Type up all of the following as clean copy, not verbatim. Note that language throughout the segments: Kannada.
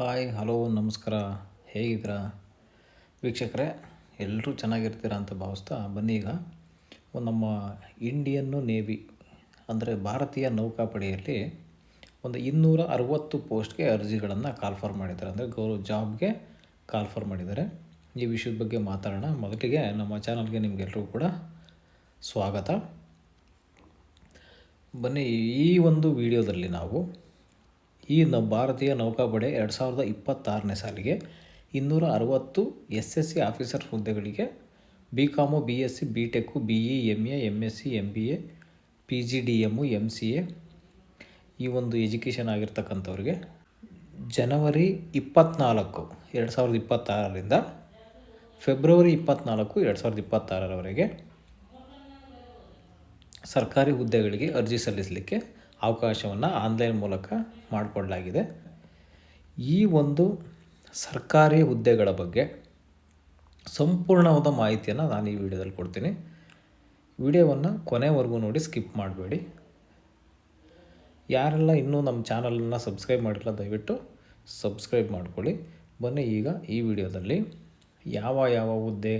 ಹಾಯ್ ಹಲೋ ನಮಸ್ಕಾರ. ಹೇಗಿದ್ದೀರಾ ವೀಕ್ಷಕರೇ? ಎಲ್ಲರೂ ಚೆನ್ನಾಗಿರ್ತೀರಾ ಅಂತ ಭಾವಿಸ್ತಾ ಬನ್ನಿ. ಈಗ ನಮ್ಮ ಇಂಡಿಯನ್ನು ನೇವಿ ಅಂದರೆ ಭಾರತೀಯ ನೌಕಾಪಡೆಯಲ್ಲಿ ಒಂದು 260 ಪೋಸ್ಟ್ಗೆ ಅರ್ಜಿಗಳನ್ನು ಕಾಲ್ಫರ್ ಮಾಡಿದ್ದಾರೆ. ಅಂದರೆ ಜಾಬ್ಗೆ ಕಾಲ್ಫರ್ ಮಾಡಿದ್ದಾರೆ. ಈ ವಿಷಯದ ಬಗ್ಗೆ ಮಾತಾಡೋಣ. ಮೊದಲಿಗೆ ನಮ್ಮ ಚಾನಲ್ಗೆ ನಿಮಗೆಲ್ಲರೂ ಕೂಡ ಸ್ವಾಗತ. ಬನ್ನಿ, ಈ ಒಂದು ವಿಡಿಯೋದಲ್ಲಿ ನಾವು ಭಾರತೀಯ ನೌಕಾಪಡೆ 2026ನೇ ಸಾಲಿಗೆ 260 SSC ಆಫೀಸರ್ ಹುದ್ದೆಗಳಿಗೆ BCom, BSc, BTech, BE, MA, MSc, MBA, PGDM, MCA ಈ ಒಂದು ಎಜುಕೇಷನ್ ಆಗಿರ್ತಕ್ಕಂಥವ್ರಿಗೆ ಜನವರಿ 24, 2026ರಿಂದ ಫೆಬ್ರವರಿ 24, 2026ರವರೆಗೆ ಸರ್ಕಾರಿ ಹುದ್ದೆಗಳಿಗೆ ಅರ್ಜಿ ಸಲ್ಲಿಸಲಿಕ್ಕೆ ಅವಕಾಶವನ್ನು ಆನ್ಲೈನ್ ಮೂಲಕ ಮಾಡಿಕೊಡಲಾಗಿದೆ. ಈ ಒಂದು ಸರ್ಕಾರಿ ಹುದ್ದೆಗಳ ಬಗ್ಗೆ ಸಂಪೂರ್ಣವಾದ ಮಾಹಿತಿಯನ್ನು ನಾನು ಈ ವಿಡಿಯೋದಲ್ಲಿ ಕೊಡ್ತೀನಿ. ವಿಡಿಯೋವನ್ನು ಕೊನೆವರೆಗೂ ನೋಡಿ, ಸ್ಕಿಪ್ ಮಾಡಬೇಡಿ. ಯಾರೆಲ್ಲ ಇನ್ನೂ ನಮ್ಮ ಚಾನಲನ್ನು ಸಬ್ಸ್ಕ್ರೈಬ್ ಮಾಡಿಲ್ಲ ದಯವಿಟ್ಟು ಸಬ್ಸ್ಕ್ರೈಬ್ ಮಾಡ್ಕೊಳ್ಳಿ. ಬನ್ನಿ, ಈಗ ಈ ವಿಡಿಯೋದಲ್ಲಿ ಯಾವ ಹುದ್ದೆ,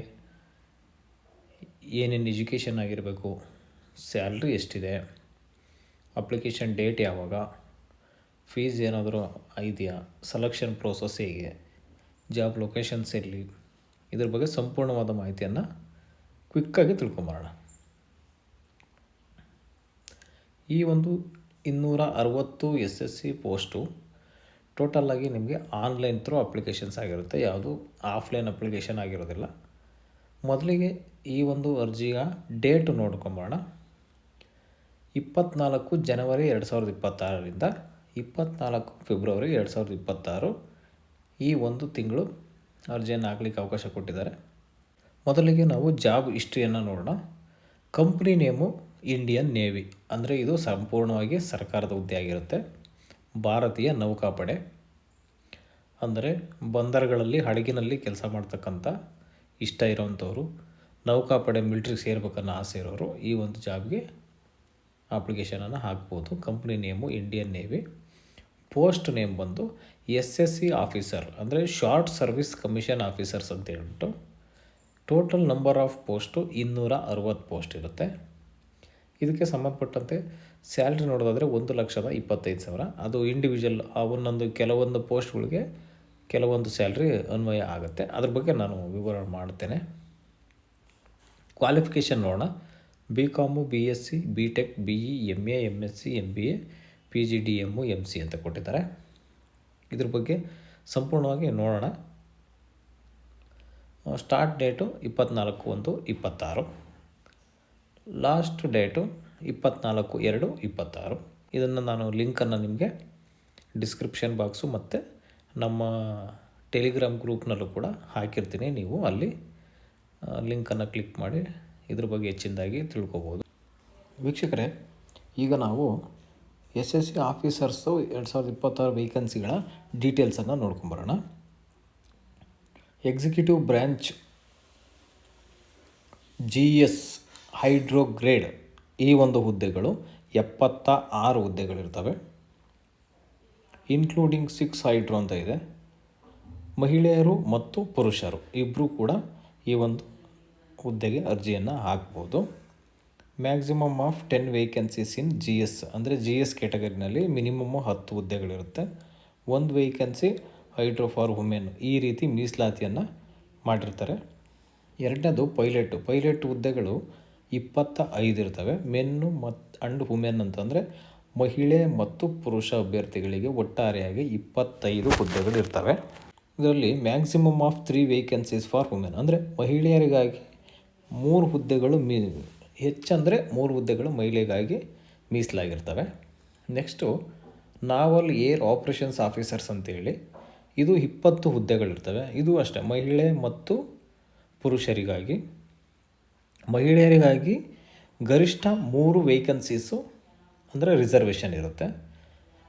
ಏನೇನು ಎಜುಕೇಷನ್ ಆಗಿರಬೇಕು, ಸ್ಯಾಲ್ರಿ ಎಷ್ಟಿದೆ, ಅಪ್ಲಿಕೇಶನ್ ಡೇಟ್ ಯಾವಾಗ, ಫೀಸ್ ಏನಾದರೂ ಇದೆಯಾ, ಸೆಲೆಕ್ಷನ್ ಪ್ರೋಸೆಸ್ ಹೇಗೆ, ಜಾಬ್ ಲೊಕೇಶನ್ಸ್ ಎಲ್ಲಿ, ಇದ್ರ ಬಗ್ಗೆ ಸಂಪೂರ್ಣವಾದ ಮಾಹಿತಿಯನ್ನು ಕ್ವಿಕ್ಕಾಗಿ ತಿಳ್ಕೊಂಬರೋಣ. ಈ ಒಂದು 260 SSC ಪೋಸ್ಟು ಟೋಟಲಾಗಿ ನಿಮಗೆ ಆನ್ಲೈನ್ ಥ್ರೂ ಅಪ್ಲಿಕೇಶನ್ಸ್ ಆಗಿರುತ್ತೆ. ಯಾವುದು ಆಫ್ಲೈನ್ ಅಪ್ಲಿಕೇಶನ್ ಆಗಿರೋದಿಲ್ಲ. ಮೊದಲಿಗೆ ಈ ಒಂದು ಅರ್ಜಿಯ ಡೇಟು ನೋಡ್ಕೊಂಬರೋಣ. 24 ಜನವರಿ 2026ರಿಂದ 24 ಫೆಬ್ರವರಿ 2026 ಈ ಒಂದು ತಿಂಗಳು ಅರ್ಜಿಯನ್ನು ಹಾಕಲಿಕ್ಕೆ ಅವಕಾಶ ಕೊಟ್ಟಿದ್ದಾರೆ. ಮೊದಲಿಗೆ ನಾವು ಜಾಬ್ ಹಿಸ್ಟ್ರಿಯನ್ನು ನೋಡೋಣ. ಕಂಪ್ನಿ ನೇಮು ಇಂಡಿಯನ್ ನೇವಿ, ಅಂದರೆ ಇದು ಸಂಪೂರ್ಣವಾಗಿ ಸರ್ಕಾರದ ಹುದ್ದೆ ಆಗಿರುತ್ತೆ. ಭಾರತೀಯ ನೌಕಾಪಡೆ ಅಂದರೆ ಬಂದರುಗಳಲ್ಲಿ ಹಡಗಿನಲ್ಲಿ ಕೆಲಸ ಮಾಡ್ತಕ್ಕಂಥ ಇಷ್ಟ ಇರೋವಂಥವ್ರು, ನೌಕಾಪಡೆ ಮಿಲ್ಟ್ರಿಗೆ ಸೇರ್ಬೇಕನ್ನೋ ಆಸೆ ಇರೋರು ಈ ಒಂದು ಜಾಬ್ಗೆ ಅಪ್ಲಿಕೇಶನನ್ನು ಹಾಕ್ಬೋದು. Company name Indian navy. Post name ಬಂದು SSC ಆಫೀಸರ್, ಅಂದರೆ ಶಾರ್ಟ್ ಸರ್ವಿಸ್ ಕಮಿಷನ್ ಆಫೀಸರ್ಸ್ ಅಂತ ಹೇಳ್ಬಿಟ್ಟು. Total number of post 260 post ಇರುತ್ತೆ. ಇದಕ್ಕೆ ಸಂಬಂಧಪಟ್ಟಂತೆ ಸ್ಯಾಲ್ರಿ ನೋಡೋದಾದರೆ 1,25,000. ಅದು ಇಂಡಿವಿಜುವಲ್, ಕೆಲವೊಂದು ಪೋಸ್ಟ್ಗಳಿಗೆ ಕೆಲವೊಂದು ಸ್ಯಾಲ್ರಿ ಅನ್ವಯ ಆಗುತ್ತೆ. ಅದ್ರ ಬಗ್ಗೆ ನಾನು ವಿವರಣೆ ಮಾಡ್ತೇನೆ. ಕ್ವಾಲಿಫಿಕೇಷನ್ ನೋಡೋಣ. BCom, BSc, BTech, BE, MA, MSc, MBA, PGDM, MC ಅಂತ ಕೊಟ್ಟಿದ್ದಾರೆ. ಇದ್ರ ಬಗ್ಗೆ ಸಂಪೂರ್ಣವಾಗಿ ನೋಡೋಣ. Start date 24/1/26, last date 24/2/26. ಇದನ್ನು ನಾನು ಲಿಂಕನ್ನು ನಿಮಗೆ ಡಿಸ್ಕ್ರಿಪ್ಷನ್ ಬಾಕ್ಸು ಮತ್ತು ನಮ್ಮ ಟೆಲಿಗ್ರಾಮ್ ಗ್ರೂಪ್ನಲ್ಲೂ ಕೂಡ ಹಾಕಿರ್ತೀನಿ. ನೀವು ಅಲ್ಲಿ ಲಿಂಕನ್ನು ಕ್ಲಿಕ್ ಮಾಡಿ ಇದ್ರ ಬಗ್ಗೆ ಹೆಚ್ಚಿನದಾಗಿ ತಿಳ್ಕೊಬೋದು. ವೀಕ್ಷಕರೇ, ಈಗ ನಾವು SSC ಆಫೀಸರ್ಸು 2026 ವೇಕೆನ್ಸಿಗಳ ಡೀಟೇಲ್ಸನ್ನು ನೋಡ್ಕೊಂಬರೋಣ. Executive branch GS hydro grade ಈ ಒಂದು ಹುದ್ದೆಗಳು 76 ಹುದ್ದೆಗಳಿರ್ತವೆ. ಇನ್ಕ್ಲೂಡಿಂಗ್ 6 ಹೈಡ್ರೋ ಅಂತ ಇದೆ. ಮಹಿಳೆಯರು ಮತ್ತು ಪುರುಷರು ಇಬ್ಬರೂ ಕೂಡ ಈ ಒಂದು ಹುದ್ದೆಗೆ ಅರ್ಜಿಯನ್ನು ಹಾಕ್ಬೋದು. Maximum of 10 vacancies in GS, ಅಂದರೆ GS ಕ್ಯಾಟಗರಿನಲ್ಲಿ ಮಿನಿಮಮ್ 10 ಹುದ್ದೆಗಳಿರುತ್ತೆ. 1 ವೇಕೆನ್ಸಿ ಹೈಡ್ರೋ ಫಾರ್ ವುಮೆನ್, ಈ ರೀತಿ ಮೀಸಲಾತಿಯನ್ನು ಮಾಡಿರ್ತಾರೆ. ಎರಡನೇದು ಪೈಲಟ್ ಹುದ್ದೆಗಳು 25 ಇರ್ತವೆ. ಮೆನ್ನು ಅಂಡ್ ವುಮೆನ್ ಅಂತಂದರೆ ಮಹಿಳೆ ಮತ್ತು ಪುರುಷ ಅಭ್ಯರ್ಥಿಗಳಿಗೆ ಒಟ್ಟಾರೆಯಾಗಿ 25 ಹುದ್ದೆಗಳಿರ್ತವೆ. ಇದರಲ್ಲಿ maximum of 3 vacancies for women, ಅಂದರೆ ಮಹಿಳೆಯರಿಗಾಗಿ 3 ಹುದ್ದೆಗಳು ಹೆಚ್ಚಂದರೆ 3 ಹುದ್ದೆಗಳು ಮಹಿಳೆಗಾಗಿ ಮೀಸಲಾಗಿರ್ತವೆ. Next naval air operations officers ಅಂತೇಳಿ, ಇದು 20 ಹುದ್ದೆಗಳಿರ್ತವೆ. ಇದು ಅಷ್ಟೇ ಮಹಿಳೆ ಮತ್ತು ಪುರುಷರಿಗಾಗಿ. ಮಹಿಳೆಯರಿಗಾಗಿ ಗರಿಷ್ಠ 3 ವೇಕೆನ್ಸೀಸು, ಅಂದರೆ ರಿಸರ್ವೇಷನ್ ಇರುತ್ತೆ.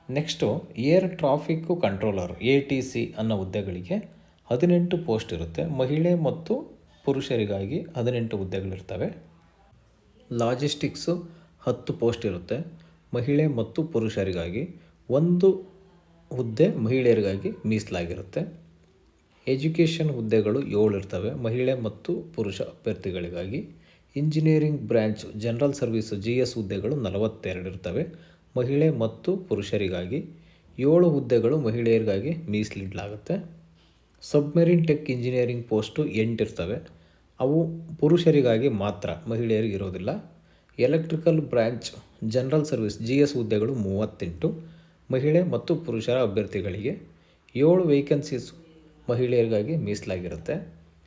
Next air traffic controller ATC ಅನ್ನೋ ಹುದ್ದೆಗಳಿಗೆ 18 ಪೋಸ್ಟ್ ಇರುತ್ತೆ. ಮಹಿಳೆ ಮತ್ತು ಪುರುಷರಿಗಾಗಿ 18 ಹುದ್ದೆಗಳಿರ್ತವೆ. ಲಾಜಿಸ್ಟಿಕ್ಸು 10 ಪೋಸ್ಟ್ ಇರುತ್ತೆ. ಮಹಿಳೆ ಮತ್ತು ಪುರುಷರಿಗಾಗಿ 1 ಹುದ್ದೆ ಮಹಿಳೆಯರಿಗಾಗಿ ಮೀಸಲಾಗಿರುತ್ತೆ. ಎಜುಕೇಷನ್ ಹುದ್ದೆಗಳು 7 ಇರ್ತವೆ ಮಹಿಳೆ ಮತ್ತು ಪುರುಷ ಅಭ್ಯರ್ಥಿಗಳಿಗಾಗಿ. Engineering branch general service GS ಹುದ್ದೆಗಳು 42 ಇರ್ತವೆ ಮಹಿಳೆ ಮತ್ತು ಪುರುಷರಿಗಾಗಿ. 7 ಹುದ್ದೆಗಳು ಮಹಿಳೆಯರಿಗಾಗಿ ಮೀಸಲಿಡಲಾಗುತ್ತೆ. ಸಬ್ಮೆರಿನ್ ಟೆಕ್ ಇಂಜಿನಿಯರಿಂಗ್ ಪೋಸ್ಟು 8 ಇರ್ತವೆ, ಅವು ಪುರುಷರಿಗಾಗಿ ಮಾತ್ರ, ಮಹಿಳೆಯರಿಗೆ ಇರೋದಿಲ್ಲ. Electrical branch general service GS ಹುದ್ದೆಗಳು 38 ಮಹಿಳೆ ಮತ್ತು ಪುರುಷರ ಅಭ್ಯರ್ಥಿಗಳಿಗೆ. 7 ವೇಕೆನ್ಸೀಸ್ ಮಹಿಳೆಯರಿಗಾಗಿ ಮೀಸಲಾಗಿರುತ್ತೆ.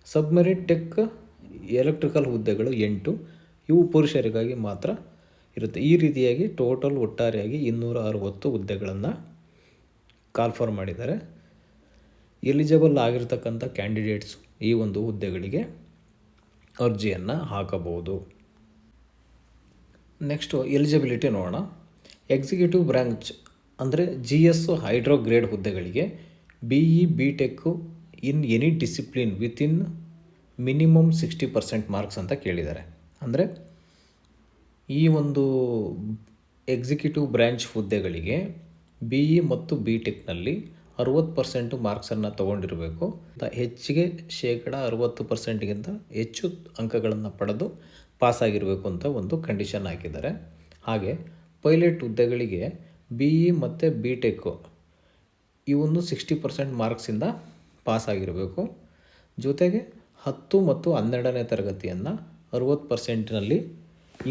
ಸಬ್ಮೆರಿನ್ ಟೆಕ್ ಎಲೆಕ್ಟ್ರಿಕಲ್ ಹುದ್ದೆಗಳು 8, ಇವು ಪುರುಷರಿಗಾಗಿ ಮಾತ್ರ ಇರುತ್ತೆ. ಈ ರೀತಿಯಾಗಿ ಒಟ್ಟಾರೆಯಾಗಿ 260 ಹುದ್ದೆಗಳನ್ನು ಕಾಲ್ಫರ್ ಮಾಡಿದ್ದಾರೆ. ಎಲಿಜಿಬಲ್ ಆಗಿರ್ತಕ್ಕಂಥ ಕ್ಯಾಂಡಿಡೇಟ್ಸ್ ಈ ಒಂದು ಹುದ್ದೆಗಳಿಗೆ ಅರ್ಜಿಯನ್ನು ಹಾಕಬಹುದು. ನೆಕ್ಸ್ಟು ಎಲಿಜಿಬಿಲಿಟಿ ನೋಡೋಣ. ಎಕ್ಸಿಕ್ಯೂಟಿವ್ ಬ್ರಾಂಚ್ ಅಂದರೆ GS ಹೈಡ್ರೋ ಗ್ರೇಡ್ ಹುದ್ದೆಗಳಿಗೆ BE BTech in any discipline within minimum 60% marks ಅಂತ ಕೇಳಿದ್ದಾರೆ. ಅಂದರೆ ಈ ಒಂದು ಎಕ್ಸಿಕ್ಯೂಟಿವ್ ಬ್ರ್ಯಾಂಚ್ ಹುದ್ದೆಗಳಿಗೆ BE ಮತ್ತು BTechನಲ್ಲಿ 60% ಮಾರ್ಕ್ಸನ್ನು ತೊಗೊಂಡಿರಬೇಕು. ಹೆಚ್ಚಿಗೆ 60%ಗಿಂತ ಹೆಚ್ಚು ಅಂಕಗಳನ್ನು ಪಡೆದು ಪಾಸಾಗಿರಬೇಕು ಅಂತ ಒಂದು ಕಂಡೀಷನ್ ಹಾಕಿದ್ದಾರೆ. ಹಾಗೆ ಪೈಲಟ್ ಹುದ್ದೆಗಳಿಗೆ BE ಮತ್ತು BTech ಇವೊಂದು 60% ಮಾರ್ಕ್ಸಿಂದ ಪಾಸಾಗಿರಬೇಕು. ಜೊತೆಗೆ 10 ಮತ್ತು 12ನೇ ತರಗತಿಯನ್ನು 60%ನಲ್ಲಿ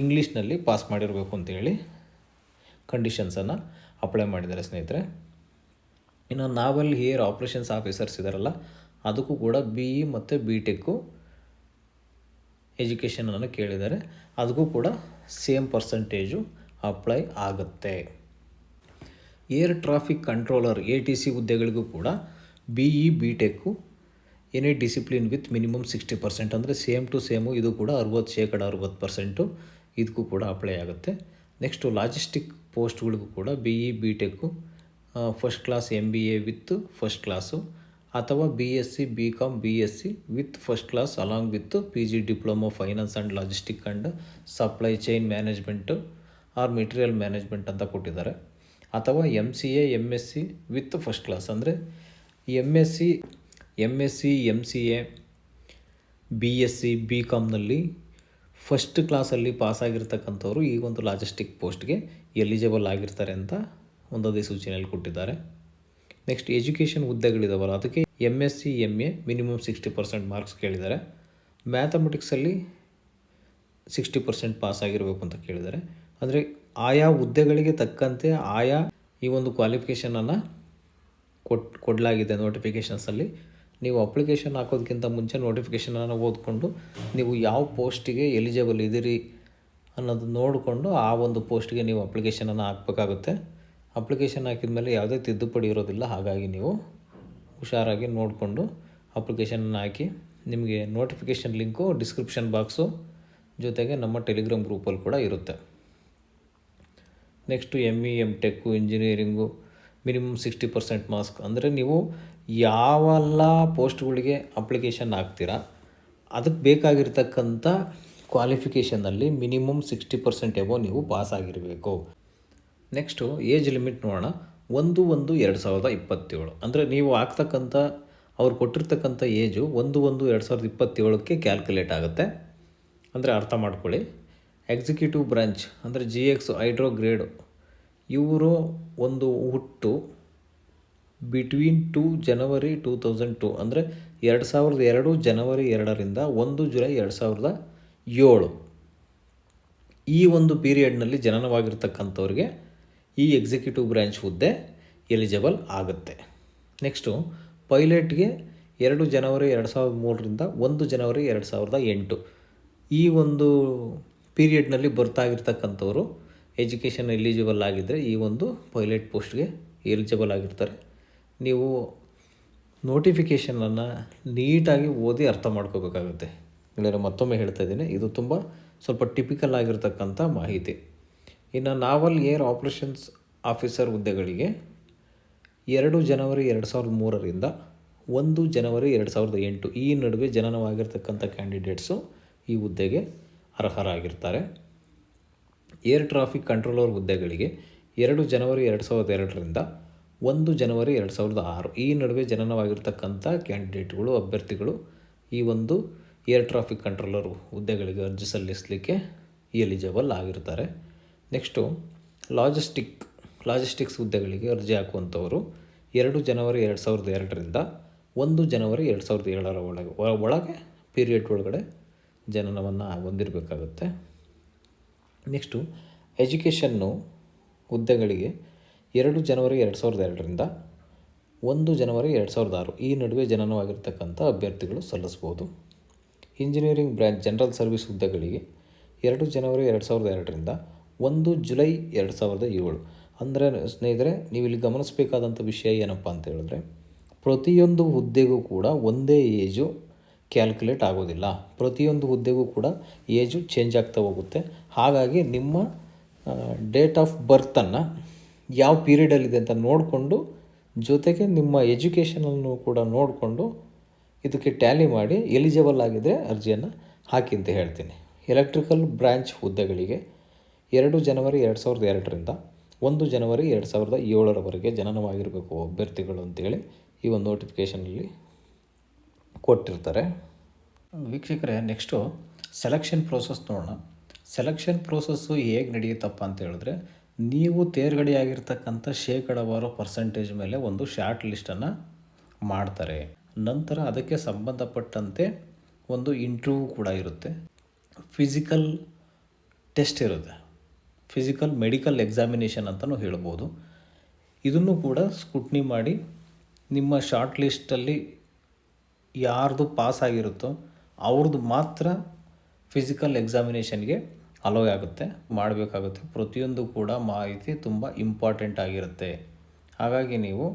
ಇಂಗ್ಲೀಷ್ನಲ್ಲಿ ಪಾಸ್ ಮಾಡಿರಬೇಕು ಅಂತೇಳಿ ಕಂಡೀಷನ್ಸನ್ನು ಅಪ್ಲೈ ಮಾಡಿದ್ದಾರೆ ಸ್ನೇಹಿತರೆ. ಇನ್ನು ನಾವಲ್ ಏರ್ ಆಪ್ರೇಷನ್ಸ್ ಆಫೀಸರ್ಸ್ ಇದ್ದಾರಲ್ಲ, ಅದಕ್ಕೂ ಕೂಡ BE ಮತ್ತು BTech ಎಜುಕೇಷನನ್ನು ಕೇಳಿದ್ದಾರೆ. ಅದಕ್ಕೂ ಕೂಡ ಸೇಮ್ ಪರ್ಸೆಂಟೇಜು ಅಪ್ಲೈ ಆಗುತ್ತೆ. ಏರ್ ಟ್ರಾಫಿಕ್ ಕಂಟ್ರೋಲರ್ ATC ಹುದ್ದೆಗಳಿಗೂ ಕೂಡ BE BTech any discipline with minimum 60%, ಅಂದರೆ ಸೇಮ್ ಟು ಸೇಮು ಇದು ಕೂಡ 60% ಇದಕ್ಕೂ ಕೂಡ ಅಪ್ಲೈ ಆಗುತ್ತೆ. ನೆಕ್ಸ್ಟು ಲಾಜಿಸ್ಟಿಕ್ ಪೋಸ್ಟ್ಗಳಿಗೂ ಕೂಡ BE BTech first class MBA with first class ಅಥವಾ BSc BCom BSc with first class along with PG diploma finance and logistic and supply chain management R material management ಅಂತ ಕೊಟ್ಟಿದ್ದಾರೆ. ಅಥವಾ MCA MSc with first class, ಅಂದರೆ MSc MCA BSc BComನಲ್ಲಿ ಫಸ್ಟ್ ಕ್ಲಾಸಲ್ಲಿ ಪಾಸಾಗಿರ್ತಕ್ಕಂಥವ್ರು ಈ ಒಂದು ಲಾಜಿಸ್ಟಿಕ್ ಪೋಸ್ಟ್ಗೆ ಎಲಿಜಿಬಲ್ ಆಗಿರ್ತಾರೆ ಅಂತ ಒಂದು ಅಧಿಸೂಚನೆಯಲ್ಲಿ ಕೊಟ್ಟಿದ್ದಾರೆ. ನೆಕ್ಸ್ಟ್ ಎಜುಕೇಷನ್ ಹುದ್ದೆಗಳಿದಾವಲ್ಲ, ಅದಕ್ಕೆ MSc MA ಮಿನಿಮಮ್ 60% ಮಾರ್ಕ್ಸ್ ಕೇಳಿದ್ದಾರೆ. ಮ್ಯಾಥಮೆಟಿಕ್ಸಲ್ಲಿ 60% ಪಾಸಾಗಿರಬೇಕು ಅಂತ ಕೇಳಿದ್ದಾರೆ. ಅಂದರೆ ಆಯಾ ಹುದ್ದೆಗಳಿಗೆ ತಕ್ಕಂತೆ ಆಯಾ ಈ ಒಂದು ಕ್ವಾಲಿಫಿಕೇಷನನ್ನು ಕೊಡಲಾಗಿದೆ ನೋಟಿಫಿಕೇಷನ್ಸಲ್ಲಿ. ನೀವು ಅಪ್ಲಿಕೇಶನ್ ಹಾಕೋದಕ್ಕಿಂತ ಮುಂಚೆ ನೋಟಿಫಿಕೇಷನನ್ನು ಓದಿಕೊಂಡು ನೀವು ಯಾವ ಪೋಸ್ಟಿಗೆ ಎಲಿಜಿಬಲ್ ಇದ್ದೀರಿ ಅನ್ನೋದು ನೋಡಿಕೊಂಡು ಆ ಒಂದು ಪೋಸ್ಟ್ಗೆ ನೀವು ಅಪ್ಲಿಕೇಶನನ್ನು ಹಾಕಬೇಕಾಗುತ್ತೆ. ಅಪ್ಲಿಕೇಶನ್ ಹಾಕಿದ ಮೇಲೆ ಯಾವುದೇ ತಿದ್ದುಪಡಿ ಇರೋದಿಲ್ಲ. ಹಾಗಾಗಿ ನೀವು ಹುಷಾರಾಗಿ ನೋಡಿಕೊಂಡು ಅಪ್ಲಿಕೇಶನನ್ನು ಹಾಕಿ. ನಿಮಗೆ ನೋಟಿಫಿಕೇಷನ್ ಲಿಂಕು ಡಿಸ್ಕ್ರಿಪ್ಷನ್ ಬಾಕ್ಸು ಜೊತೆಗೆ ನಮ್ಮ ಟೆಲಿಗ್ರಾಮ್ ಗ್ರೂಪಲ್ಲಿ ಕೂಡ ಇರುತ್ತೆ. Next ME MTech engineering minimum 60% marks, ಅಂದರೆ ನೀವು ಯಾವೆಲ್ಲ ಪೋಸ್ಟ್ಗಳಿಗೆ ಅಪ್ಲಿಕೇಶನ್ ಹಾಕ್ತೀರಾ ಅದಕ್ಕೆ ಬೇಕಾಗಿರ್ತಕ್ಕಂಥ ಕ್ವಾಲಿಫಿಕೇಷನ್ನಲ್ಲಿ ಮಿನಿಮಮ್ 60% ಎಬೋ ನೀವು ಪಾಸಾಗಿರಬೇಕು. ನೆಕ್ಸ್ಟು ಏಜ್ ಲಿಮಿಟ್ ನೋಡೋಣ. 1/1/2027, ಅಂದರೆ ನೀವು ಆಗ್ತಕ್ಕಂಥ ಅವ್ರು ಕೊಟ್ಟಿರ್ತಕ್ಕಂಥ ಏಜು 1/1/2027ಕ್ಕೆ ಕ್ಯಾಲ್ಕುಲೇಟ್ ಆಗುತ್ತೆ. ಅಂದರೆ ಅರ್ಥ ಮಾಡ್ಕೊಳ್ಳಿ. ಎಕ್ಸಿಕ್ಯೂಟಿವ್ ಬ್ರಾಂಚ್ ಅಂದರೆ GX ಹೈಡ್ರೋ ಗ್ರೇಡ್ ಇವರು ಒಂದು ಹುಟ್ಟು ಬಿಟ್ವೀನ್ 2 ಜನವರಿ 2002, ಅಂದರೆ 2002 ಜನವರಿ 2ರಿಂದ 1 ಜುಲೈ 2007 ಈ ಒಂದು ಪೀರಿಯಡ್ನಲ್ಲಿ ಜನನವಾಗಿರ್ತಕ್ಕಂಥವ್ರಿಗೆ ಈ ಎಕ್ಸಿಕ್ಯೂಟಿವ್ ಬ್ರ್ಯಾಂಚ್ ಹುದ್ದೆ ಎಲಿಜಿಬಲ್ ಆಗುತ್ತೆ. ನೆಕ್ಸ್ಟು ಪೈಲಟ್ಗೆ 2 ಜನವರಿ 2003ರಿಂದ 1 ಜನವರಿ 2008 ಈ ಒಂದು ಪೀರಿಯಡ್ನಲ್ಲಿ ಬರ್ತಾಗಿರ್ತಕ್ಕಂಥವ್ರು ಎಜುಕೇಷನ್ ಎಲಿಜಿಬಲ್ ಆಗಿದ್ದರೆ ಈ ಒಂದು ಪೈಲಟ್ ಪೋಸ್ಟ್ಗೆ ಎಲಿಜಿಬಲ್ ಆಗಿರ್ತಾರೆ. ನೀವು ನೋಟಿಫಿಕೇಷನನ್ನು ನೀಟಾಗಿ ಓದಿ ಅರ್ಥ ಮಾಡ್ಕೋಬೇಕಾಗುತ್ತೆ. ಇಲ್ಲದ್ರೆ ಮತ್ತೊಮ್ಮೆ ಹೇಳ್ತಾ ಇದ್ದೀನಿ, ಇದು ತುಂಬ ಸ್ವಲ್ಪ ಟಿಪಿಕಲ್ ಆಗಿರ್ತಕ್ಕಂಥ ಮಾಹಿತಿ. ಇನ್ನು ನಾವಲ್ ಏರ್ ಆಪ್ರೇಷನ್ಸ್ ಆಫೀಸರ್ ಹುದ್ದೆಗಳಿಗೆ 2 ಜನವರಿ 2003ರಿಂದ 1 ಜನವರಿ 2008 ಈ ನಡುವೆ ಜನನವಾಗಿರ್ತಕ್ಕಂಥ ಕ್ಯಾಂಡಿಡೇಟ್ಸು ಈ ಹುದ್ದೆಗೆ ಅರ್ಹರಾಗಿರ್ತಾರೆ. ಏರ್ ಟ್ರಾಫಿಕ್ ಕಂಟ್ರೋಲರ್ ಹುದ್ದೆಗಳಿಗೆ 2 ಜನವರಿ 2002ರಿಂದ 1 ಜನವರಿ 2006 ಈ ನಡುವೆ ಜನನವಾಗಿರ್ತಕ್ಕಂಥ ಕ್ಯಾಂಡಿಡೇಟ್ಗಳು ಅಭ್ಯರ್ಥಿಗಳು ಈ ಒಂದು ಏರ್ ಟ್ರಾಫಿಕ್ ಕಂಟ್ರೋಲರ್ ಹುದ್ದೆಗಳಿಗೆ ಅರ್ಜಿ ಸಲ್ಲಿಸಲಿಕ್ಕೆ ಎಲಿಜಿಬಲ್ ಆಗಿರ್ತಾರೆ. ನೆಕ್ಸ್ಟು ಲಾಜಿಸ್ಟಿಕ್ಸ್ ಹುದ್ದೆಗಳಿಗೆ ಅರ್ಜಿ ಹಾಕುವಂಥವರು 2 ಜನವರಿ 2002ರಿಂದ 1 ಜನವರಿ 2007 ಒಳಗೆ ಪೀರಿಯಡ್ ಒಳಗಡೆ ಜನನವನ್ನು ಹೊಂದಿರಬೇಕಾಗುತ್ತೆ. ನೆಕ್ಸ್ಟು ಎಜುಕೇಷನ್ನು ಹುದ್ದೆಗಳಿಗೆ 2 ಜನವರಿ 2002ರಿಂದ 1 ಜನವರಿ 2006 ಈ ನಡುವೆ ಜನನವಾಗಿರ್ತಕ್ಕಂಥ ಅಭ್ಯರ್ಥಿಗಳು ಸಲ್ಲಿಸ್ಬೋದು. ಇಂಜಿನಿಯರಿಂಗ್ ಬ್ರ್ಯಾಂಚ್ ಜನರಲ್ ಸರ್ವಿಸ್ ಹುದ್ದೆಗಳಿಗೆ 2 ಜನವರಿ 2002ರಿಂದ 1 ಜುಲೈ 2007. ಅಂದರೆ ಸ್ನೇಹಿತರೆ, ನೀವು ಇಲ್ಲಿ ಗಮನಿಸಬೇಕಾದಂಥ ವಿಷಯ ಏನಪ್ಪ ಅಂತ ಹೇಳಿದ್ರೆ, ಪ್ರತಿಯೊಂದು ಹುದ್ದೆಗೂ ಕೂಡ ಒಂದೇ ಏಜು ಕ್ಯಾಲ್ಕುಲೇಟ್ ಆಗೋದಿಲ್ಲ. ಪ್ರತಿಯೊಂದು ಹುದ್ದೆಗೂ ಕೂಡ ಏಜು ಚೇಂಜ್ ಆಗ್ತಾ ಹೋಗುತ್ತೆ. ಹಾಗಾಗಿ ನಿಮ್ಮ ಡೇಟ್ ಆಫ್ ಬರ್ತನ್ನು ಯಾವ ಪೀರಿಯಡಲ್ಲಿದೆ ಅಂತ ನೋಡಿಕೊಂಡು, ಜೊತೆಗೆ ನಿಮ್ಮ ಎಜುಕೇಷನನ್ನು ಕೂಡ ನೋಡಿಕೊಂಡು ಇದಕ್ಕೆ ಟ್ಯಾಲಿ ಮಾಡಿ ಎಲಿಜಿಬಲ್ ಆಗಿದ್ದರೆ ಅರ್ಜಿಯನ್ನು ಹಾಕಿ ಅಂತ ಹೇಳ್ತೀನಿ. ಎಲೆಕ್ಟ್ರಿಕಲ್ ಬ್ರ್ಯಾಂಚ್ ಹುದ್ದೆಗಳಿಗೆ 2 ಜನವರಿ 2002ರಿಂದ 1 ಜನವರಿ 2007 ಜನನವಾಗಿರಬೇಕು ಅಭ್ಯರ್ಥಿಗಳು ಅಂತೇಳಿ ಈ ಒಂದು ನೋಟಿಫಿಕೇಷನಲ್ಲಿ ಕೊಟ್ಟಿರ್ತಾರೆ. ವೀಕ್ಷಕರೇ, ನೆಕ್ಸ್ಟು ಸೆಲೆಕ್ಷನ್ ಪ್ರೋಸೆಸ್ ನೋಡೋಣ. ಸೆಲೆಕ್ಷನ್ ಪ್ರೋಸೆಸ್ಸು ಹೇಗೆ ನಡೆಯುತ್ತಪ್ಪ ಅಂತ ಹೇಳಿದ್ರೆ, ನೀವು ತೇರ್ಗಡೆಯಾಗಿರ್ತಕ್ಕಂಥ ಶೇಕಡಾವಾರು ಪರ್ಸೆಂಟೇಜ್ ಮೇಲೆ ಒಂದು ಶಾರ್ಟ್ ಲಿಸ್ಟನ್ನು ಮಾಡ್ತಾರೆ. ನಂತರ ಅದಕ್ಕೆ ಸಂಬಂಧಪಟ್ಟಂತೆ ಒಂದು ಇಂಟರ್ವ್ಯೂ ಕೂಡ ಇರುತ್ತೆ. ಫಿಸಿಕಲ್ ಟೆಸ್ಟ್ ಇರುತ್ತೆ. ಫಿಸಿಕಲ್ ಮೆಡಿಕಲ್ ಎಕ್ಸಾಮಿನೇಷನ್ ಅಂತಲೂ ಹೇಳ್ಬೋದು. ಇದನ್ನು ಕೂಡ ಸ್ಕ್ರೂಟ್ನಿ ಮಾಡಿ ನಿಮ್ಮ ಶಾರ್ಟ್ ಲಿಸ್ಟಲ್ಲಿ ಯಾರ್ದು ಪಾಸ್ ಆಗಿರುತ್ತೋ ಅವ್ರದ್ದು ಮಾತ್ರ ಫಿಸಿಕಲ್ ಎಕ್ಸಾಮಿನೇಷನ್ಗೆ ಅಲೋ ಆಗುತ್ತೆ, ಮಾಡಬೇಕಾಗುತ್ತೆ. ಪ್ರತಿಯೊಂದು ಕೂಡ ಮಾಹಿತಿ ತುಂಬ ಇಂಪಾರ್ಟೆಂಟ್ ಆಗಿರುತ್ತೆ. ಹಾಗಾಗಿ ನೀವು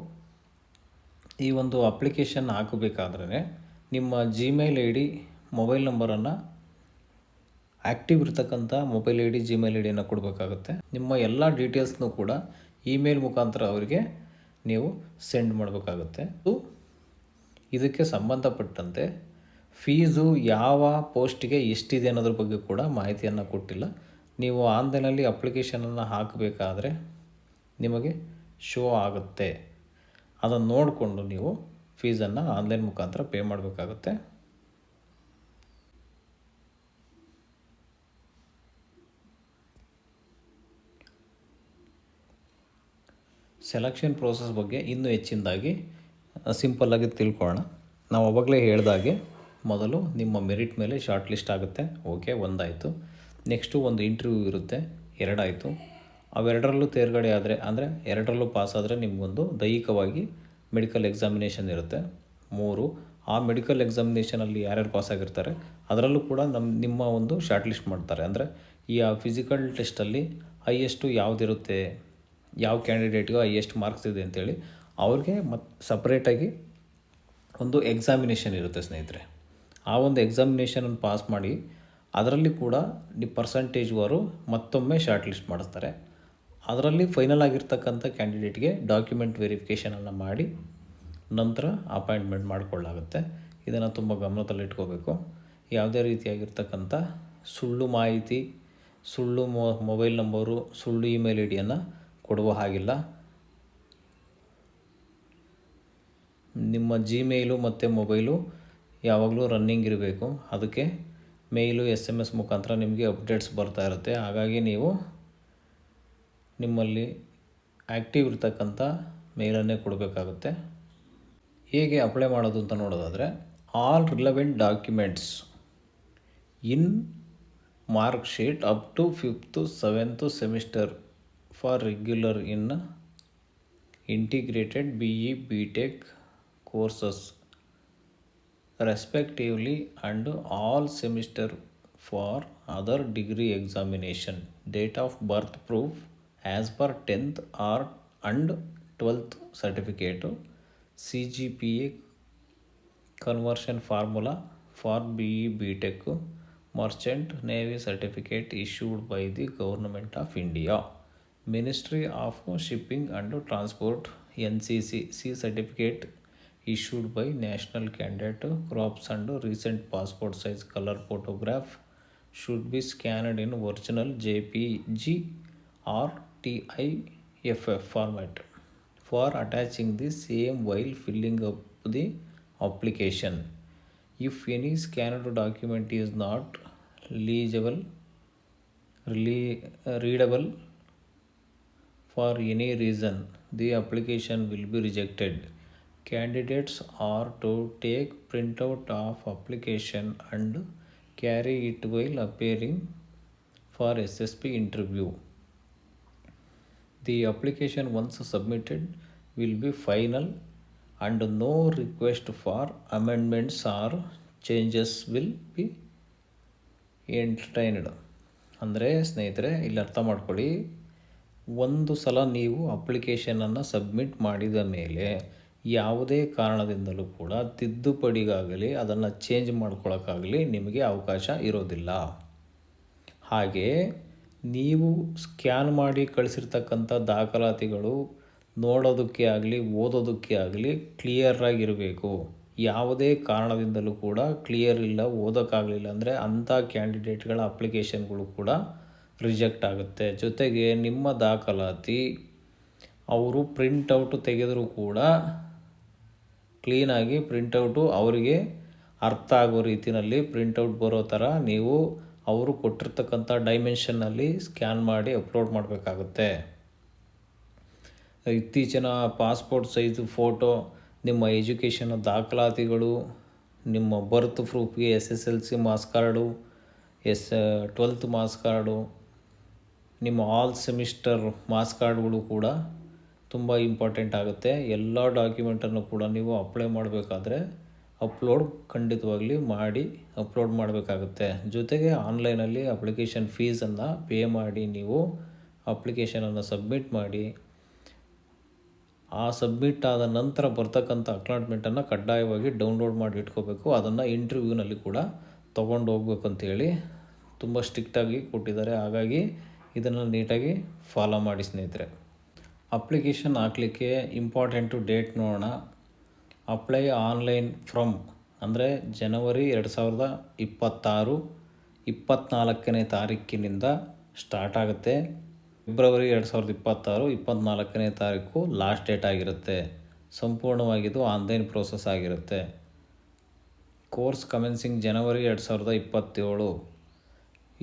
ಈ ಒಂದು ಅಪ್ಲಿಕೇಶನ್ ಹಾಕಬೇಕಾದ್ರೆ ನಿಮ್ಮ ಜಿಮೇಲ್ ಐ ಡಿ ಮೊಬೈಲ್ ನಂಬರನ್ನು ಆ್ಯಕ್ಟಿವ್ ಇರ್ತಕ್ಕಂಥ mobile I D Gmail I ಡಿಯನ್ನು ಕೊಡಬೇಕಾಗುತ್ತೆ. ನಿಮ್ಮ ಎಲ್ಲ ಡೀಟೇಲ್ಸ್ನೂ ಕೂಡ ಇಮೇಲ್ ಮುಖಾಂತರ ಅವರಿಗೆ ನೀವು ಸೆಂಡ್ ಮಾಡಬೇಕಾಗುತ್ತೆ. ಇದಕ್ಕೆ ಸಂಬಂಧಪಟ್ಟಂತೆ ಫೀಸು ಯಾವ ಪೋಸ್ಟಿಗೆ ಎಷ್ಟಿದೆ ಅನ್ನೋದ್ರ ಬಗ್ಗೆ ಕೂಡ ಮಾಹಿತಿಯನ್ನು ಕೊಟ್ಟಿಲ್ಲ. ನೀವು ಆನ್ಲೈನಲ್ಲಿ ಅಪ್ಲಿಕೇಶನನ್ನು ಹಾಕಬೇಕಾದ್ರೆ ನಿಮಗೆ ಶೋ ಆಗುತ್ತೆ. ಅದನ್ನು ನೋಡಿಕೊಂಡು ನೀವು ಫೀಸನ್ನು ಆನ್ಲೈನ್ ಮುಖಾಂತರ ಪೇ ಮಾಡಬೇಕಾಗುತ್ತೆ. ಸೆಲೆಕ್ಷನ್ ಪ್ರೋಸೆಸ್ ಬಗ್ಗೆ ಇನ್ನೂ ಹೆಚ್ಚಿನದಾಗಿ ಸಿಂಪಲ್ಲಾಗಿ ತಿಳ್ಕೊಳ್ಳೋಣ. ನಾವು ಅವಾಗಲೇ ಹೇಳಿದಾಗೆ ಮೊದಲು ನಿಮ್ಮ ಮೆರಿಟ್ ಮೇಲೆ ಶಾರ್ಟ್ ಲಿಸ್ಟ್ ಆಗುತ್ತೆ. ಓಕೆ, ಒಂದಾಯಿತು. ನೆಕ್ಸ್ಟು ಒಂದು ಇಂಟರ್ವ್ಯೂ ಇರುತ್ತೆ, 2 ಆಯಿತು. ಅವೆರಡರಲ್ಲೂ ತೇರ್ಗಡೆ ಆದರೆ, ಅಂದರೆ ಎರಡರಲ್ಲೂ ಪಾಸ್ ಆದರೆ ನಿಮಗೊಂದು ದೈಹಿಕವಾಗಿ ಮೆಡಿಕಲ್ ಎಕ್ಸಾಮಿನೇಷನ್ ಇರುತ್ತೆ. 3, ಆ ಮೆಡಿಕಲ್ ಎಕ್ಸಾಮಿನೇಷನಲ್ಲಿ ಯಾರ್ಯಾರು ಪಾಸ್ ಆಗಿರ್ತಾರೆ ಅದರಲ್ಲೂ ಕೂಡ ನಿಮ್ಮ ಒಂದು ಶಾರ್ಟ್ ಲಿಸ್ಟ್ ಮಾಡ್ತಾರೆ. ಅಂದರೆ ಈ ಫಿಸಿಕಲ್ ಟೆಸ್ಟಲ್ಲಿ ಹೈಯೆಸ್ಟು ಯಾವುದಿರುತ್ತೆ, ಯಾವ ಕ್ಯಾಂಡಿಡೇಟ್ಗೂ ಹೈಯೆಸ್ಟ್ ಮಾರ್ಕ್ಸ್ ಇದೆ ಅಂತೇಳಿ ಅವ್ರಿಗೆ ಸಪ್ರೇಟಾಗಿ ಒಂದು ಎಕ್ಸಾಮಿನೇಷನ್ ಇರುತ್ತೆ ಸ್ನೇಹಿತರೆ. ಆ ಒಂದು ಎಕ್ಸಾಮಿನೇಷನನ್ನು ಪಾಸ್ ಮಾಡಿ ಅದರಲ್ಲಿ ಕೂಡ ಪರ್ಸಂಟೇಜ್ವಾರು ಮತ್ತೊಮ್ಮೆ ಶಾರ್ಟ್ ಲಿಸ್ಟ್ ಮಾಡಿಸ್ತಾರೆ. ಅದರಲ್ಲಿ ಫೈನಲ್ ಆಗಿರ್ತಕ್ಕಂಥ ಕ್ಯಾಂಡಿಡೇಟ್ಗೆ ಡಾಕ್ಯುಮೆಂಟ್ ವೆರಿಫಿಕೇಷನನ್ನು ಮಾಡಿ ನಂತರ ಅಪಾಯಿಂಟ್ಮೆಂಟ್ ಮಾಡಿಕೊಳ್ಳಾಗುತ್ತೆ. ಇದನ್ನು ತುಂಬ ಗಮನದಲ್ಲಿಟ್ಕೋಬೇಕು. ಯಾವುದೇ ರೀತಿಯಾಗಿರ್ತಕ್ಕಂಥ ಸುಳ್ಳು ಮಾಹಿತಿ, ಸುಳ್ಳು ಮೊಬೈಲ್ ನಂಬರು, ಸುಳ್ಳು ಇಮೇಲ್ ಐ ಡಿಯನ್ನು ಕೊಡುವ ಹಾಗಿಲ್ಲ. ನಿಮ್ಮ ಜಿಮೇಲು ಮತ್ತು ಮೊಬೈಲು ಯಾವಾಗಲೂ ರನ್ನಿಂಗ್ ಇರಬೇಕು. ಅದಕ್ಕೆ ಮೇಲು SMS ಮುಖಾಂತರ ನಿಮಗೆ ಅಪ್ಡೇಟ್ಸ್ ಬರ್ತಾ ಇರುತ್ತೆ. ಹಾಗಾಗಿ ನೀವು ನಿಮ್ಮಲ್ಲಿ ಆ್ಯಕ್ಟಿವ್ ಇರ್ತಕ್ಕಂಥ ಮೇಲನ್ನೇ ಕೊಡಬೇಕಾಗುತ್ತೆ. ಹೇಗೆ ಅಪ್ಲೈ ಮಾಡೋದು ಅಂತ ನೋಡೋದಾದರೆ, all relevant documents in mark sheet up to 5th 7th semester for regular in integrated BE BTech courses respectively and all semester for other degree examination. Date of birth proof as per 10th or and 12th certificate. CGPA conversion formula for BE BTech Merchant Navy certificate issued by the Government of India. Ministry of Shipping and Transport NCC certificate issued by National Candidate Corps and recent passport size color photograph should be scanned in original JPG or TIFF format for attaching the same while filling up the application. If any scanned document is not readable for any reason, the application will be rejected. Candidates are to take printout of application and carry it while appearing for SSP interview. The application once submitted will be final and no request for amendments or changes will be entertained. ಅಂದರೆ ಸ್ನೇಹಿತರೆ, ಇಲ್ಲಿ ಅರ್ಥ ಮಾಡ್ಕೊಳ್ಳಿ, ಒಂದು ಸಲ ನೀವು ಅಪ್ಲಿಕೇಶನನ್ನು ಸಬ್ಮಿಟ್ ಮಾಡಿದ ಮೇಲೆ ಯಾವುದೇ ಕಾರಣದಿಂದಲೂ ಕೂಡ ತಿದ್ದುಪಡಿಗಾಗಲಿ ಅದನ್ನು ಚೇಂಜ್ ಮಾಡ್ಕೊಳ್ಳೋಕ್ಕಾಗಲಿ ನಿಮಗೆ ಅವಕಾಶ ಇರೋದಿಲ್ಲ. ಹಾಗೆ ನೀವು ಸ್ಕ್ಯಾನ್ ಮಾಡಿ ಕಳಿಸಿರ್ತಕ್ಕಂಥ ದಾಖಲಾತಿಗಳು ನೋಡೋದಕ್ಕೆ ಆಗಲಿ ಓದೋದಕ್ಕೆ ಆಗಲಿ ಕ್ಲಿಯರಾಗಿರಬೇಕು. ಯಾವುದೇ ಕಾರಣದಿಂದಲೂ ಕೂಡ ಕ್ಲಿಯರ್ ಇಲ್ಲ, ಓದೋಕ್ಕಾಗಲಿಲ್ಲ ಅಂದರೆ ಅಂಥ ಕ್ಯಾಂಡಿಡೇಟ್ಗಳ ಅಪ್ಲಿಕೇಶನ್ಗಳು ಕೂಡ ರಿಜೆಕ್ಟ್ ಆಗುತ್ತೆ. ಜೊತೆಗೆ ನಿಮ್ಮ ದಾಖಲಾತಿ ಅವರು ಪ್ರಿಂಟೌಟು ತೆಗೆದರೂ ಕೂಡ ಕ್ಲೀನಾಗಿ ಪ್ರಿಂಟೌಟು ಅವರಿಗೆ ಅರ್ಥ ಆಗೋ ರೀತಿಯಲ್ಲಿ ಪ್ರಿಂಟೌಟ್ ಬರೋ ಥರ ನೀವು ಅವರು ಕೊಟ್ಟಿರ್ತಕ್ಕಂಥ ಡೈಮೆನ್ಷನ್ನಲ್ಲಿ ಸ್ಕ್ಯಾನ್ ಮಾಡಿ ಅಪ್ಲೋಡ್ ಮಾಡಬೇಕಾಗುತ್ತೆ. ಇತ್ತೀಚಿನ ಪಾಸ್ಪೋರ್ಟ್ ಸೈಜು ಫೋಟೋ, ನಿಮ್ಮ ಎಜುಕೇಷನ್ ದಾಖಲಾತಿಗಳು, ನಿಮ್ಮ ಬರ್ತ್ ಪ್ರೂಫ್ಗೆ SSLC marks card, 12th marks card, ನಿಮ್ಮ ಆಲ್ ಸೆಮಿಸ್ಟರ್ ಮಾರ್ಕ್ಸ್ ಕಾರ್ಡ್ಗಳು ಕೂಡ ತುಂಬ ಇಂಪಾರ್ಟೆಂಟ್ ಆಗುತ್ತೆ. ಎಲ್ಲ ಡಾಕ್ಯುಮೆಂಟನ್ನು ಕೂಡ ನೀವು ಅಪ್ಲೈ ಮಾಡಬೇಕಾದ್ರೆ ಅಪ್ಲೋಡ್ ಖಂಡಿತವಾಗಲಿ ಮಾಡಿ ಅಪ್ಲೋಡ್ ಮಾಡಬೇಕಾಗುತ್ತೆ. ಜೊತೆಗೆ ಆನ್ಲೈನಲ್ಲಿ ಅಪ್ಲಿಕೇಶನ್ ಫೀಸನ್ನು ಪೇ ಮಾಡಿ ನೀವು ಅಪ್ಲಿಕೇಶನನ್ನು ಸಬ್ಮಿಟ್ ಮಾಡಿ, ಆ ಸಬ್ಮಿಟ್ ಆದ ನಂತರ ಬರ್ತಕ್ಕಂಥ ಅಕ್ನಾಟ್ಮೆಂಟನ್ನು ಕಡ್ಡಾಯವಾಗಿ ಡೌನ್ಲೋಡ್ ಮಾಡಿ ಇಟ್ಕೋಬೇಕು. ಅದನ್ನು ಇಂಟರ್ವ್ಯೂನಲ್ಲಿ ಕೂಡ ತೊಗೊಂಡು ಹೋಗ್ಬೇಕು ಅಂತೇಳಿ ತುಂಬ ಸ್ಟ್ರಿಕ್ಟಾಗಿ ಕೊಟ್ಟಿದ್ದಾರೆ. ಹಾಗಾಗಿ ಇದನ್ನು ನೀಟಾಗಿ ಫಾಲೋ ಮಾಡಿ ಸ್ನೇಹಿತರೆ. ಅಪ್ಲಿಕೇಶನ್ ಹಾಕಲಿಕ್ಕೆ ಇಂಪಾರ್ಟೆಂಟು ಡೇಟ್ ನೋಡೋಣ. ಅಪ್ಲೈ ಆನ್ಲೈನ್ ಫ್ರಮ್ ಅಂದರೆ ಜನವರಿ 2026 24ನೇ ತಾರೀಕಿನಿಂದ ಸ್ಟಾರ್ಟ್ ಆಗುತ್ತೆ. ಫೆಬ್ರವರಿ 2026 24ನೇ ತಾರೀಕು ಲಾಸ್ಟ್ ಡೇಟ್ ಆಗಿರುತ್ತೆ. ಸಂಪೂರ್ಣವಾಗಿದ್ದು ಆನ್ಲೈನ್ ಪ್ರೋಸೆಸ್ ಆಗಿರುತ್ತೆ. Course commencing January 2027.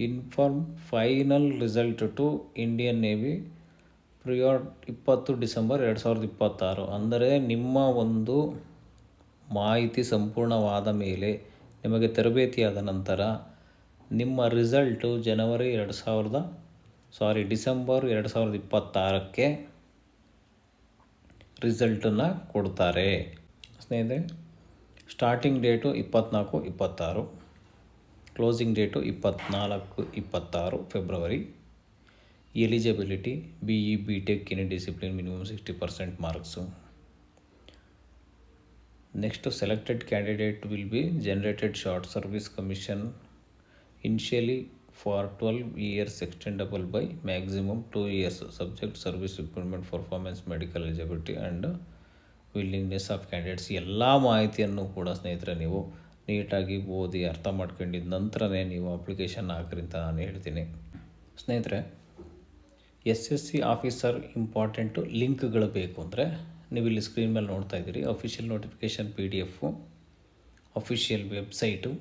Inform final result to Indian Navy prior 20 December 2026. ಅಂದರೆ ನಿಮ್ಮ ಒಂದು ಮಾಹಿತಿ ಸಂಪೂರ್ಣವಾದ ಮೇಲೆ, ನಿಮಗೆ ತರಬೇತಿಯಾದ ನಂತರ ನಿಮ್ಮ ರಿಸಲ್ಟು ಡಿಸೆಂಬರ್ 2026ಕ್ಕೆ ರಿಸಲ್ಟನ್ನು ಕೊಡ್ತಾರೆ. ಸ್ನೇಹಿತರೆ, starting date 24-26, closing date 24-26 February. Eligibility BE BTech any discipline minimum 60% marks. Next, selected candidate will be generated short service commission initially for 12 years extendable by maximum 2 years subject service recruitment performance medical eligibility and willingness of candidates. ಎಲ್ಲ ಮಾಹಿತಿಯನ್ನು ಕೂಡ ಸ್ನೇಹಿತರೆ ನೀವು ನೀಟಾಗಿ ಓದಿ ಅರ್ಥ ಮಾಡ್ಕೊಂಡಿದ್ದ ನಂತರನೇ ನೀವು ಅಪ್ಲಿಕೇಶನ್ ಹಾಕ್ರಿ ಅಂತ ನಾನು ಹೇಳ್ತೀನಿ. ಸ್ನೇಹಿತರೆ, SSC ಆಫೀಸರ್ ಇಂಪಾರ್ಟೆಂಟು ಲಿಂಕ್ಗಳು ಬೇಕು ಅಂದರೆ ನೀವು ಇಲ್ಲಿ ಸ್ಕ್ರೀನ್ ಮೇಲೆ ನೋಡ್ತಾ ಇದ್ದೀರಿ. Official notification PDF, official website,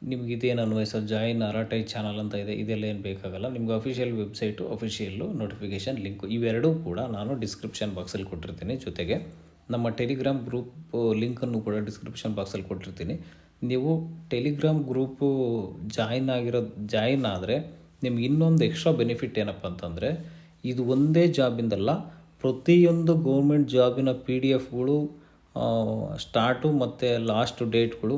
ನಿಮ್ಗೆ ಇದೇನು ಅನ್ವಯಿಸೋ ಜಾಯಿನ್ ಅರಾಟೈ ಚಾನಲ್ ಅಂತ ಇದೆ, ಇದೆಲ್ಲ ಏನು ಬೇಕಾಗಲ್ಲ. ನಿಮ್ಗೆ official website, official notification link ಇವೆರಡೂ ಕೂಡ ನಾನು ಡಿಸ್ಕ್ರಿಪ್ಷನ್ ಬಾಕ್ಸಲ್ಲಿ ಕೊಟ್ಟಿರ್ತೀನಿ. ಜೊತೆಗೆ ನಮ್ಮ ಟೆಲಿಗ್ರಾಮ್ ಗ್ರೂಪ್ ಲಿಂಕನ್ನು ಕೂಡ ಡಿಸ್ಕ್ರಿಪ್ಷನ್ ಬಾಕ್ಸಲ್ಲಿ ಕೊಟ್ಟಿರ್ತೀನಿ. ನೀವು ಟೆಲಿಗ್ರಾಮ್ ಗ್ರೂಪು ಜಾಯಿನ್ ಆದರೆ ನಿಮ್ಗೆ ಇನ್ನೊಂದು ಎಕ್ಸ್ಟ್ರಾ ಬೆನಿಫಿಟ್ ಏನಪ್ಪ ಅಂತಂದರೆ, ಇದು ಒಂದೇ ಜಾಬಿಂದಲ್ಲ, ಪ್ರತಿಯೊಂದು ಗೌರ್ಮೆಂಟ್ ಜಾಬಿನ PDFಗಳು, ಸ್ಟಾರ್ಟು ಮತ್ತು ಲಾಸ್ಟ್ ಡೇಟ್ಗಳು,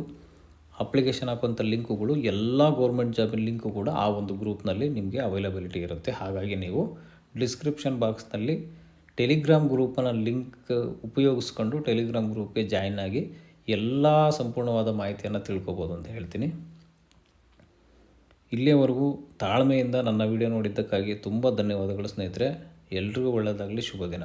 ಅಪ್ಲಿಕೇಶನ್ ಹಾಕುವಂಥ ಲಿಂಕುಗಳು, ಎಲ್ಲ ಗೌರ್ಮೆಂಟ್ ಜಾಬಿನ ಲಿಂಕು ಕೂಡ ಆ ಒಂದು ಗ್ರೂಪ್ನಲ್ಲಿ ನಿಮಗೆ ಅವೈಲಬಿಲಿಟಿ ಇರುತ್ತೆ. ಹಾಗಾಗಿ ನೀವು ಡಿಸ್ಕ್ರಿಪ್ಷನ್ ಬಾಕ್ಸ್ನಲ್ಲಿ ಟೆಲಿಗ್ರಾಮ್ ಗ್ರೂಪನ್ನು ಲಿಂಕ್ ಉಪಯೋಗಿಸ್ಕೊಂಡು ಟೆಲಿಗ್ರಾಮ್ ಗ್ರೂಪ್ಗೆ ಜಾಯಿನ್ ಆಗಿ ಎಲ್ಲ ಸಂಪೂರ್ಣವಾದ ಮಾಹಿತಿಯನ್ನು ತಿಳ್ಕೊಬೋದು ಅಂತ ಹೇಳ್ತೀನಿ. ಇಲ್ಲಿಯವರೆಗೂ ತಾಳ್ಮೆಯಿಂದ ನನ್ನ ವಿಡಿಯೋ ನೋಡಿದ್ದಕ್ಕಾಗಿ ತುಂಬ ಧನ್ಯವಾದಗಳು ಸ್ನೇಹಿತರೆ. ಎಲ್ರಿಗೂ ಒಳ್ಳೆಯದಾಗಲಿ. ಶುಭ ದಿನ.